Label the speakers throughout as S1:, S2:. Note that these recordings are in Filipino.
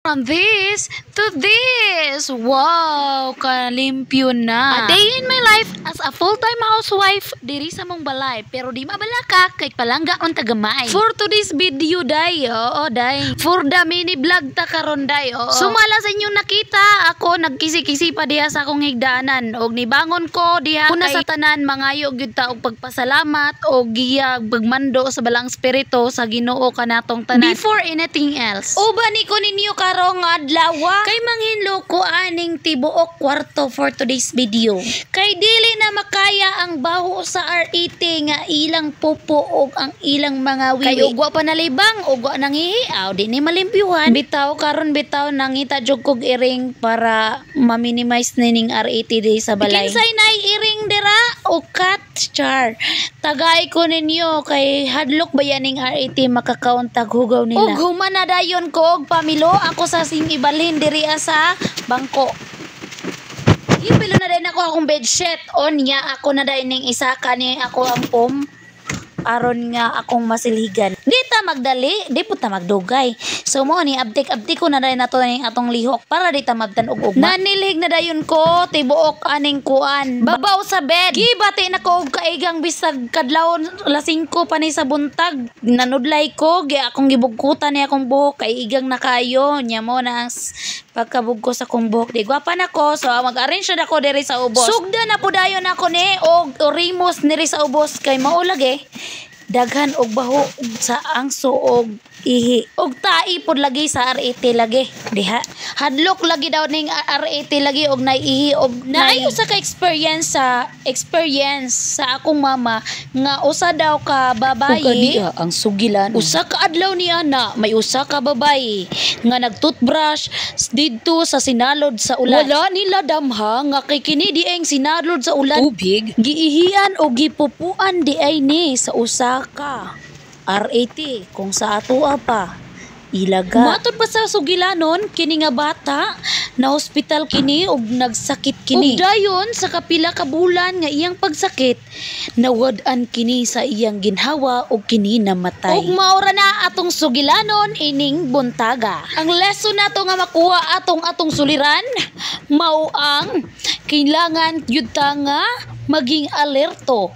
S1: From this to this. Wow, kalimpyo na. A day in my life as a full-time housewife diri sa mong balay. Pero di mabalaka kay palangga on tagamay. For today's video day, day. For the mini vlog ta karon day, Sumala sa inyo nakita, ako nagkisi-kisi pa diha sa akong higdaanan. Og nibangon ko diha una sa tanan mangayo gyud ta og pagpasalamat og giyag pagmando sa balang spirito sa Ginoo kanatong tanan. Before anything else. Uban ni ko ninyo karong adlaw kay manghinlo ko aning tibuok kwarto for today's video. Kay dili na makaya ang baho sa RET nga ilang pupo og ang ilang mga wiwi. Kay ugwa pa nalibang, ugwa nang ihiaw, di ni malimpyuhan. Bitaw karon bitaw nangita jud kog iring para ma-minimize nining RET di sa balay. Kinsay nay iring dira o cat char. Tagay ko ninyo kay hadlok ba yaning RET makakauntag hugaw nila. Ug human na dayon ko og pamilo ako sa ibalhin diri sa bangko. Ipilo na din ako akong bedsheet on niya ako na din ning isa kani ako ang pom aron nga akong masilhigan. Di ta magdali, di po ta magdugay. So mo ni abtik ko na din nato ning atong lihok para di ta mabtan og ugma. Nanilhig na dayon ko tibuok aning kuan. Babaw sa bed. Gibati na ko og kaigang bisag kadlawon alas 5 pa ni sa buntag. Nanudlay ko gi akong gibugkutan ni akong buhok kay igang na kayo nya mo na ang pagkabugko sa kong buhok. Di gwapa na ko so mag-arrange na ako diri sa ubos. Sugda na po dayon ako ni og rimos diri sa ubos kay maulag daghan og baho sa angso og ihi og tai pod lagi sa RET lagi diha hadlok lagi daw ning RET lagi og naihi og naayo sa ka experience sa akong mama nga usa daw ka babayi ang sugilan usa ka adlaw niya na may usa ka babayi nga nagtoothbrush didto sa sinalod sa ulan wala nila damha nga kay kini dieng sinalod sa ulan tubig giihian og gipupuan di ay ni sa usa ka RET kung sa atoa pa ilaga. Matod pa sa sugilanon kini nga bata na hospital kini og nagsakit kini. Ug dayon sa kapila ka bulan nga iyang pagsakit nawad-an kini sa iyang ginhawa og kini namatay. Ug maura na atong sugilanon ining buntaga. Ang lesson nato nga makuha atong suliran mao ang kailangan gyud ta nga maging alerto,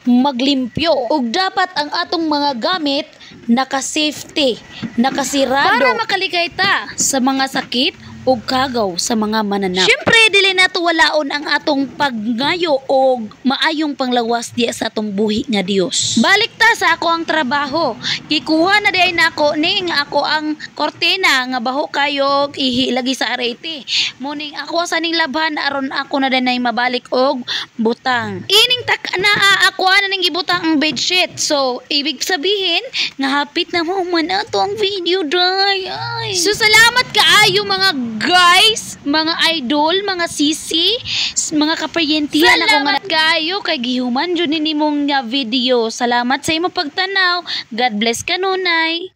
S1: maglimpyo ug dapat ang atong mga gamit naka-safety, nakasirado para makalikay ta sa mga sakit ug kagaw sa mga mananap. Syempre dili nato walaon ang atong pagngayo og maayong panglawas diya sa atong buhi nga Dios. Balik ta sa ako ang trabaho. Gikuha na day nako ning ako ang kortina nga baho kayo og ihi lagi sa RET. Muning ako sa ning labhan aron ako na din ay mabalik og butang. Ining tak na ako na ning ibutang ang bedsheet. So ibig sabihin nga hapit na mo man ato ang video day. So salamat kaayo mga guys, mga idol, mga sisi, mga kaparyentihan ako nga kayo kay gihuman jud nimong nga video. Salamat sa imong pagtanaw. God bless kanunay.